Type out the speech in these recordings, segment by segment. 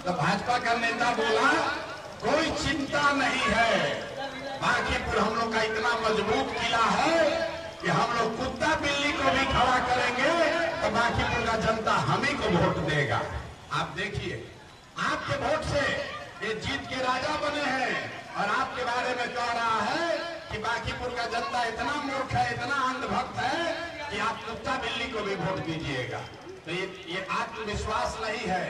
तो भाजपा का नेता बोला कोई चिंता नहीं है, बांकीपुर हम लोग का इतना मजबूत किला है कि हम लोग कुत्ता बिल्ली को भी खड़ा करेंगे तो बांकीपुर का जनता हम ही को वोट देगा। आप देखिए, आपके वोट से ये जीत के राजा बने हैं और आपके बारे में कह रहा है कि बांकीपुर का जनता इतना मूर्ख है, इतना अंधभक्त है कि आप कुत्ता बिल्ली को भी वोट दीजिएगा। तो ये आत्मविश्वास नहीं है,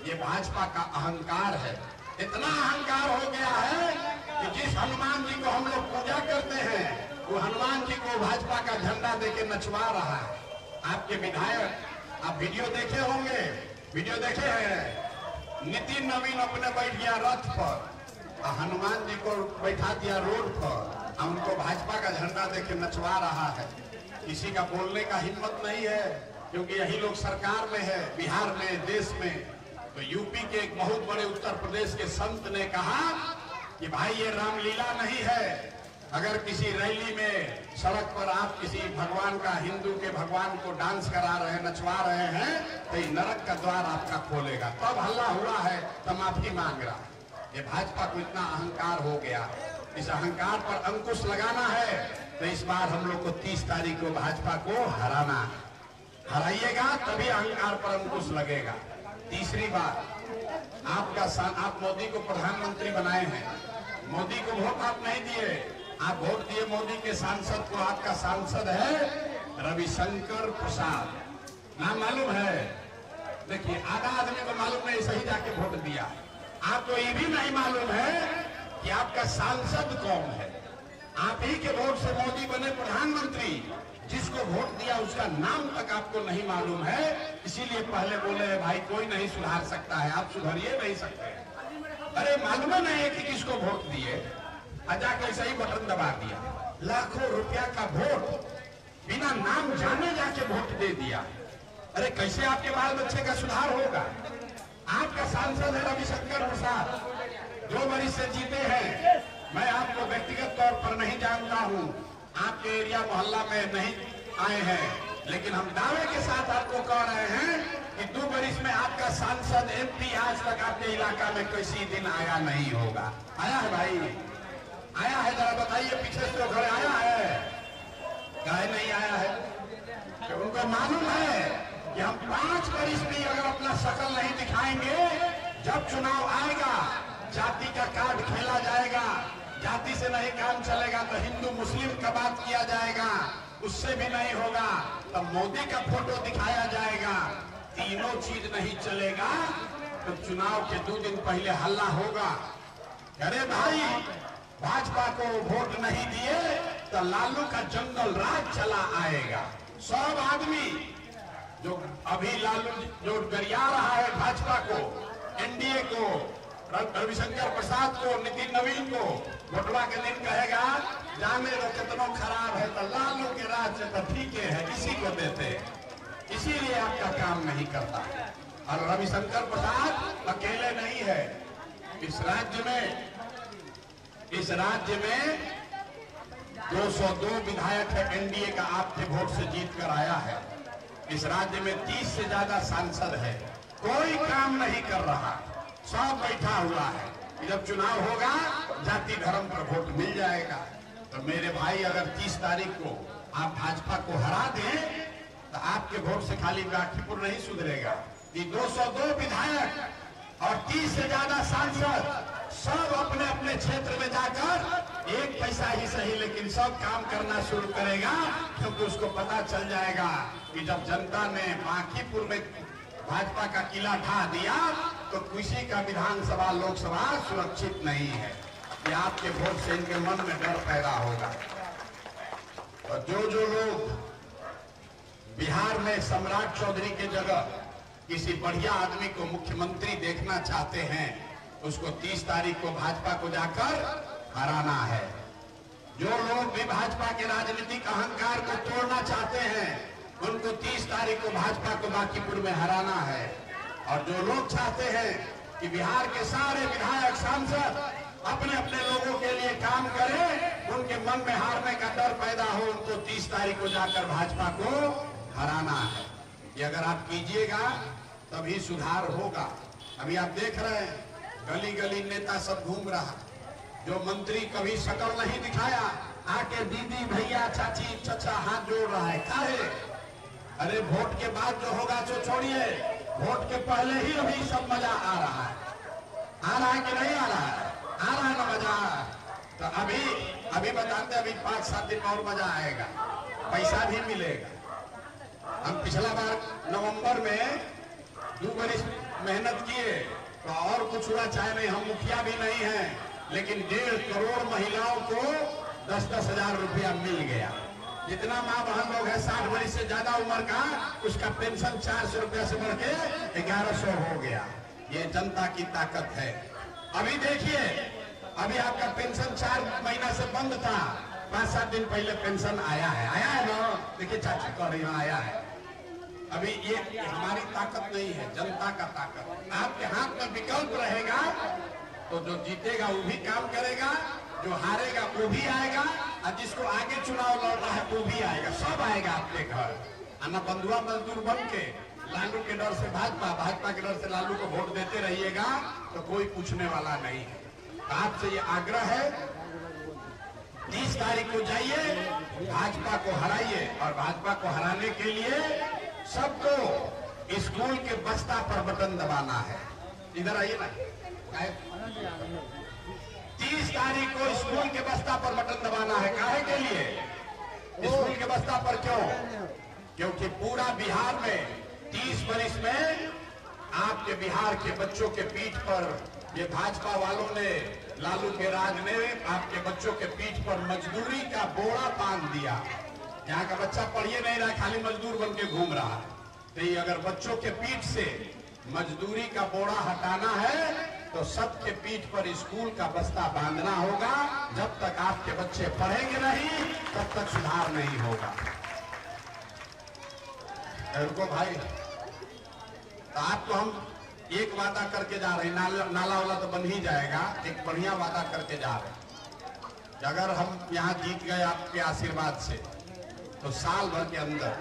ये भाजपा का अहंकार है। इतना अहंकार हो गया है कि जिस हनुमान जी को हम लोग पूजा करते हैं वो हनुमान जी को भाजपा का झंडा देके नचवा रहा है। आपके विधायक, आप वीडियो देखे होंगे, वीडियो देखे हैं, नितिन नवीन अपने बैठ गया रथ पर और हनुमान जी को बैठा दिया रोड पर, उनको भाजपा का झंडा देके नचवा रहा है। किसी का बोलने का हिम्मत नहीं है, क्योंकि यही लोग सरकार में है, बिहार में, देश में। तो यूपी के एक बहुत बड़े उत्तर प्रदेश के संत ने कहा कि भाई ये रामलीला नहीं है, अगर किसी रैली में सड़क पर आप किसी भगवान का, हिंदू के भगवान को डांस करा रहे हैं, नचवा रहे हैं, तो ये नरक का द्वार आपका खोलेगा। तब हल्ला हुआ है, तो माफी मांग रहा। ये भाजपा को इतना अहंकार हो गया, इस अहंकार पर अंकुश लगाना है तो इस बार हम लोग को 30 तारीख को भाजपा को हराना है। हराइएगा तभी अहंकार पर अंकुश लगेगा। तीसरी बात, आप मोदी को प्रधानमंत्री बनाए हैं, मोदी को वोट आप नहीं दिए, आप वोट दिए मोदी के सांसद को। आपका सांसद है रविशंकर प्रसाद, नाम मालूम है? देखिए, आधा आदमी को मालूम नहीं, सही जाके वोट दिया। आपको ये भी नहीं मालूम है कि आपका सांसद कौन है। आप ही के वोट से मोदी बने प्रधानमंत्री, जिसको वोट दिया उसका नाम तक आपको नहीं मालूम है। इसीलिए पहले बोले भाई कोई नहीं सुधार सकता है, आप सुधरिए नहीं सकते। अरे मालूम नहीं है कि किसको वोट दिए, जाके सही बटन दबा दिया। लाखों रुपया का वोट बिना नाम जाने जाके वोट दे दिया। अरे कैसे आपके बाल बच्चे का सुधार होगा? आपका सांसद है रविशंकर प्रसाद, 2 वरिष्ठ से जीते हैं। मैं आपको व्यक्तिगत तौर पर नहीं जानता हूँ, आपके एरिया मोहल्ला में नहीं आए हैं, लेकिन हम दावे के साथ आपको कह रहे हैं कि 2 वरिष्ठ में आपका सांसद MP आज तक आपके इलाका में किसी दिन आया नहीं होगा। आया है भाई? आया है? जरा बताइए, पीछे से खड़े आया है? काहे नहीं आया है? तो उनको मालूम है कि हम 5 वरिष्ठ भी अगर अपना शकल नहीं दिखाएंगे, जब चुनाव आएगा जाति का कार्ड खेला जाएगा, जाति से नहीं काम चलेगा तो हिंदू मुस्लिम का बात किया जाएगा, उससे भी नहीं होगा तो मोदी का फोटो दिखाया जाएगा। तीनों चीज नहीं चलेगा तो चुनाव के 2 दिन पहले हल्ला होगा, अरे भाई भाजपा को वोट नहीं दिए तो लालू का जंगल राज चला आएगा। सब आदमी जो अभी लालू जो गरिया रहा है भाजपा को, NDA को, रविशंकर प्रसाद को, नितिन नवीन को, वोटवा के दिन कहेगा जाने दो कितना खराब है, तो लालू के राज से तो ठीक है, इसी को देते। इसीलिए आपका काम नहीं करता। और रविशंकर प्रसाद अकेले नहीं है, इस राज्य में 202 विधायक है NDA का, आपके वोट से जीत कर आया है। इस राज्य में 30 से ज्यादा सांसद है, कोई काम नहीं कर रहा, सब बैठा हुआ है। जब चुनाव होगा जाति धर्म पर वोट मिल जाएगा। तो मेरे भाई, अगर 30 तारीख को आप भाजपा को हरा दें तो आपके वोट से खाली बांकीपुर नहीं सुधरेगा। ये 202 विधायक और 30 से ज्यादा सांसद सब अपने अपने क्षेत्र में जाकर 1 पैसा ही सही लेकिन सब काम करना शुरू करेगा, क्योंकि उसको पता चल जाएगा कि जब जनता ने बांकीपुर में भाजपा का किला ढा दिया तो किसी का विधानसभा लोकसभा सुरक्षित नहीं है। ये आपके वोट से इनके मन में डर पैदा होगा। और जो लोग बिहार में सम्राट चौधरी के जगह किसी बढ़िया आदमी को मुख्यमंत्री देखना चाहते हैं, उसको 30 तारीख को भाजपा को जाकर हराना है। जो लोग भी भाजपा के राजनीतिक अहंकार को तोड़ना चाहते हैं, उनको 30 तारीख को भाजपा को बांकीपुर में हराना है। और जो लोग चाहते हैं कि बिहार के सारे विधायक सांसद अपने अपने लोगों के लिए काम करें, उनके मन में हारने का डर पैदा हो, उनको 30 तारीख को जाकर भाजपा को हराना है। ये अगर आप कीजिएगा तभी सुधार होगा। अभी आप देख रहे हैं गली गली नेता सब घूम रहा, जो मंत्री कभी शक्ल नहीं दिखाया आके दीदी भैया चाची चचा हाथ जोड़ रहा है। काहे? अरे वोट के बाद जो होगा जो छोड़िए, वोट के पहले ही अभी सब मजा आ रहा है। आ रहा है कि नहीं आ रहा है? आ रहा है ना मजा। तो अभी बताते अभी 5-7 दिन और मजा आएगा, पैसा भी मिलेगा। हम पिछला बार नवंबर में 2 बरस मेहनत किए तो और कुछ हुआ चाहे नहीं, हम मुखिया भी नहीं हैं, लेकिन 1.5 करोड़ महिलाओं को 10-10 हजार रुपया मिल गया। जितना माँ बहन लोग है 60 वर्ष से ज्यादा उम्र का, उसका पेंशन 400 रुपया से बढ़ के 1100 हो गया। ये जनता की ताकत है। अभी देखिए, अभी आपका पेंशन 4 महीना से बंद था, 5-7 दिन पहले पेंशन आया है ना। देखिए चाची कह रही आया है। अभी ये हमारी ताकत नहीं है, जनता का ताकत। आपके हाथ में विकल्प रहेगा तो जो जीतेगा वो भी काम करेगा, जो हारेगा वो भी आएगा, और जिसको आगे चुनाव लड़ना है वो भी आएगा। सब आएगा आपके घर। आना बंधुआ मजदूर बन के लालू के डर से भाजपा के डर से लालू को वोट देते रहिएगा तो कोई पूछने वाला नहीं है। तो आपसे ये आग्रह है, 30 तारीख को जाइए, भाजपा को हराइए। और भाजपा को हराने के लिए सबको स्कूल के बस्ता पर बटन दबाना है। इधर आइए ना। 30 तारीख को स्कूल के बस्ता पर बटन दबाना है। काहे के लिए? स्कूल के बस्ता पर क्यों? क्योंकि पूरा बिहार में 30 बरस में आपके बिहार के बच्चों के पीठ पर ये भाजपा वालों ने, लालू के राज ने आपके बच्चों के पीठ पर मजदूरी का बोरा बांध दिया। यहाँ का बच्चा पढ़िए नहीं रहा, खाली मजदूर बन के घूम रहा है। तो ये अगर बच्चों के पीठ से मजदूरी का बोरा हटाना है तो सबके पीठ पर स्कूल का बस्ता बांधना होगा। जब तक आपके बच्चे पढ़ेंगे नहीं तब तक सुधार नहीं होगा। रुको भाई, तो आपको हम एक वादा करके जा रहे हैं, नाला वाला तो बन ही जाएगा। एक बढ़िया वादा करके जा रहे हैं, अगर हम यहाँ जीत गए आपके आशीर्वाद से तो साल भर के अंदर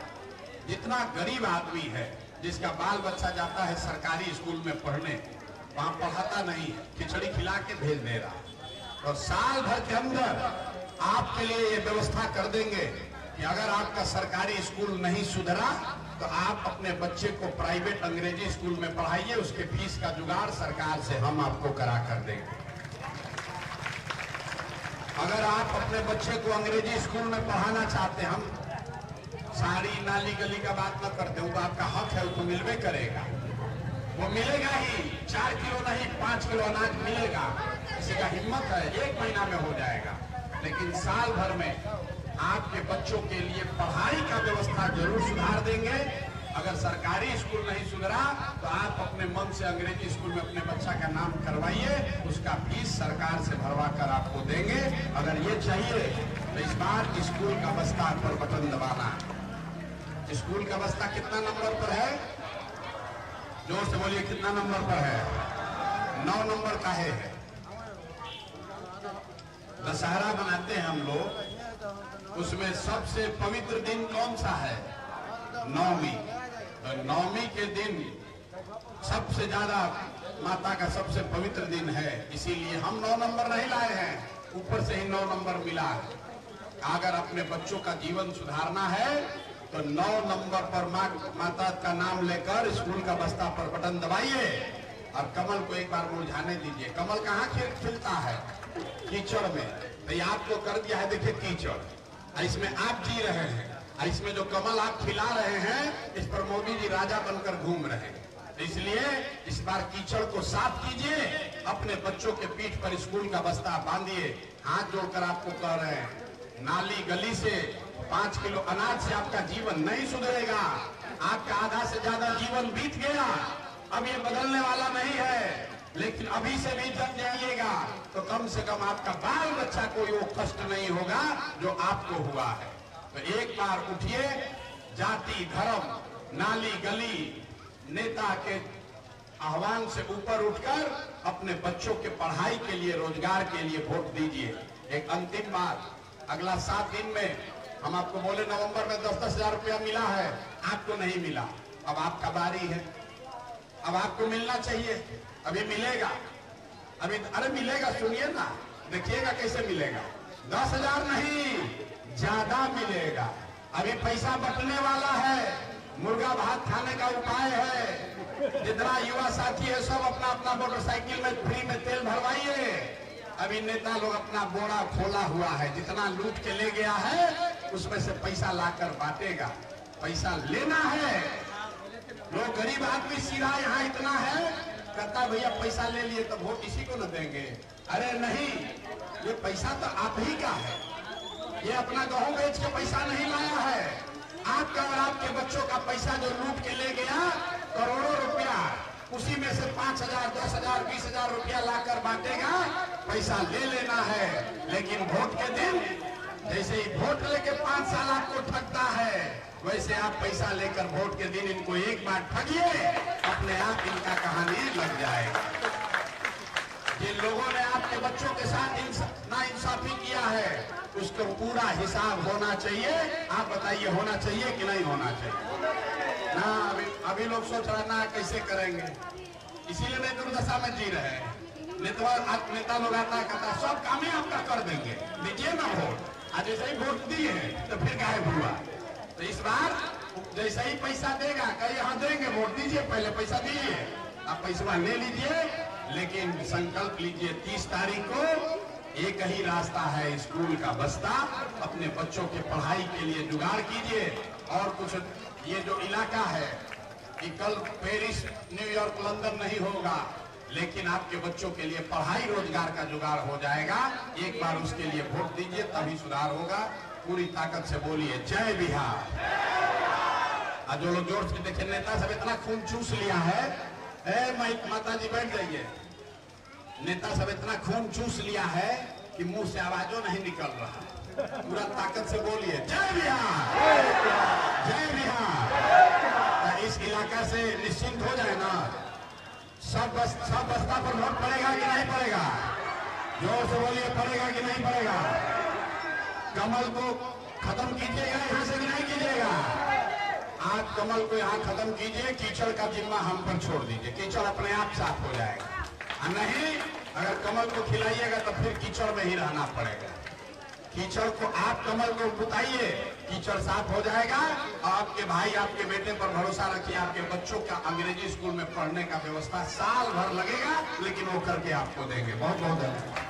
जितना गरीब आदमी है जिसका बाल बच्चा जाता है सरकारी स्कूल में पढ़ने, वहां पढ़ाता नहीं है, खिचड़ी खिला के भेज दे रहा, और साल भर के अंदर आपके लिए ये व्यवस्था कर देंगे कि अगर आपका सरकारी स्कूल नहीं सुधरा तो आप अपने बच्चे को प्राइवेट अंग्रेजी स्कूल में पढ़ाइए, उसके फीस का जुगाड़ सरकार से हम आपको करा कर देंगे। अगर आप अपने बच्चे को अंग्रेजी स्कूल में पढ़ाना चाहते हैं, हम साड़ी नाली गली का बात न करते, वो आपका हक है, वो मिलवे करेगा, वो मिलेगा ही। 4 किलो नहीं 5 किलो अनाज मिलेगा। किसी का हिम्मत है 1 महीना में हो जाएगा, लेकिन साल भर में आपके बच्चों के लिए पढ़ाई का व्यवस्था जरूर सुधार देंगे। अगर सरकारी स्कूल नहीं सुधरा तो आप अपने मन से अंग्रेजी स्कूल में अपने बच्चा का नाम करवाइए, उसका फीस सरकार से भरवा कर आपको देंगे। अगर ये चाहिए तो इस बार स्कूल का बस्ता पर बटन दबाना है। स्कूल का बस्ता कितना नंबर पर है? जोर से बोलिए, कितना नंबर पर है? 9 नंबर का है। दशहरा बनाते हैं हम लोग, उसमें सबसे पवित्र दिन कौन सा है? नवमी। तो नवमी के दिन सबसे ज्यादा माता का सबसे पवित्र दिन है, इसीलिए हम 9 नंबर नहीं लाए हैं, ऊपर से ही 9 नंबर मिला है। अगर अपने बच्चों का जीवन सुधारना है तो 9 नंबर पर माता का नाम लेकर स्कूल का बस्ता पर बटन दबाइए और कमल को एक बार मुरझाने दीजिए। कमल कहाँ खिलता है? कीचड़ में। तो ये आपको कर दिया है, देखिए कीचड़, इसमें आप जी रहे हैं, इसमें जो कमल आप खिला रहे हैं इस पर मोदी जी राजा बनकर घूम रहे हैं। तो इसलिए इस बार कीचड़ को साफ कीजिए, अपने बच्चों के पीठ पर स्कूल का बस्ता बांधिए। हाथ जोड़कर आपको कह रहे हैं, नाली गली से 5 किलो अनाज से आपका जीवन नहीं सुधरेगा। आपका आधा से ज्यादा जीवन बीत गया, अब ये बदलने वाला नहीं है, लेकिन अभी से भी जग जाइएगा तो कम से कम आपका बाल बच्चा कोई वो कष्ट नहीं होगा जो आपको हुआ है। तो एक बार उठिए, जाति धर्म नाली गली नेता के आह्वान से ऊपर उठकर अपने बच्चों के पढ़ाई के लिए, रोजगार के लिए वोट दीजिए। एक अंतिम बात, अगला 7 दिन में हम आपको बोले नवंबर में 10-10 हजार रुपया मिला है, आपको नहीं मिला, अब आपका बारी है। अब आपको मिलना चाहिए, अभी मिलेगा, अभी अरे मिलेगा, सुनिए ना, देखिएगा कैसे मिलेगा। 10,000 नहीं, ज्यादा मिलेगा। अभी पैसा बटने वाला है, मुर्गा भात खाने का उपाय है। जितना युवा साथी है सब अपना अपना मोटरसाइकिल में फ्री में तेल भरवाइए। अभी नेता लोग अपना बोरा खोला हुआ है, जितना लूट के ले गया है उसमें से पैसा लाकर बांटेगा। पैसा लेना है, लोग गरीब आदमी सीधा यहाँ इतना है, कहता भैया पैसा ले लिए तो वोट इसी को न देंगे। अरे नहीं, ये पैसा तो आप ही का है, ये अपना गेहूं बेच के पैसा नहीं लाया है। आपका और आपके बच्चों का पैसा जो लूट के ले गया करोड़ों रुपया, उसी में से 5,000, 10,000, 20,000 रुपया लाकर बांटेगा। पैसा ले लेना है, लेकिन वोट के दिन जैसे ही वोट लेके 5 साल आपको ठगता है, वैसे आप पैसा लेकर वोट के दिन इनको एक बार ठगिए, अपने आप इनका कहानी लग जाएगा। जिन लोगों ने आपके बच्चों के साथ नाइंसाफी किया है, उसको पूरा हिसाब होना चाहिए। आप बताइए, होना चाहिए कि नहीं होना चाहिए ना? अभी लोग सोच रहे ना कैसे करेंगे, इसीलिए नहीं दुर्दशा में जी रहे हैं। नेता लोग आता कहता सब काम ही आपका कर देंगे, दीजिए ना वोट। आज जैसे ही वोट दिए तो फिर गायब हुआ। तो इस बार जैसे ही पैसा देगा, कहीं हाँ देंगे, वोट दीजिए, पहले पैसा दीजिए, आप पैसा ले लीजिए, लेकिन संकल्प लीजिए 30 तारीख को एक ही रास्ता है, स्कूल का बस्ता। अपने बच्चों के पढ़ाई के लिए जुगाड़ कीजिए। और कुछ ये जो इलाका है कि कल पेरिस, न्यूयॉर्क, लंदन नहीं होगा, लेकिन आपके बच्चों के लिए पढ़ाई रोजगार का जुगाड़ हो जाएगा। एक बार उसके लिए वोट दीजिए, तभी सुधार होगा। पूरी ताकत से बोलिए जय बिहार। आज जो लोग जोर से देखे, नेता सब इतना खून चूस लिया है, माता जी बैठ जाइए, नेता सब इतना खून चूस लिया है कि मुंह से आवाजों नहीं निकल रहा। पूरा ताकत से बोलिए जय बिहार, जय बिहार। इस इलाका से निश्चिंत हो जाए ना, सब बस्ता पर वोट पड़ेगा कि नहीं पड़ेगा? जोर से बोलिए, पड़ेगा कि नहीं पड़ेगा? कमल को खत्म कीजिएगा यहाँ से कि नहीं कीजिएगा? आज कमल को यहाँ खत्म कीजिए, कीचड़ का जिम्मा हम पर छोड़ दीजिए, कीचड़ अपने आप साफ हो जाएगा। नहीं, अगर कमल को खिलाइएगा तो फिर कीचड़ में ही रहना पड़ेगा। कीचड़ को आप कमल को बुताइए, कीचड़ साफ हो जाएगा। आपके भाई, आपके बेटे पर भरोसा रखिए, आपके बच्चों का अंग्रेजी स्कूल में पढ़ने का व्यवस्था साल भर लगेगा, लेकिन वो करके आपको देंगे। बहुत बहुत धन्यवाद।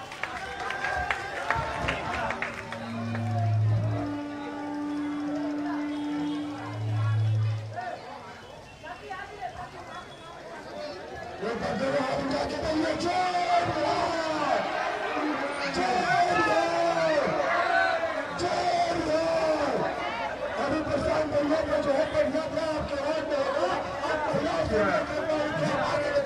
जो है आपके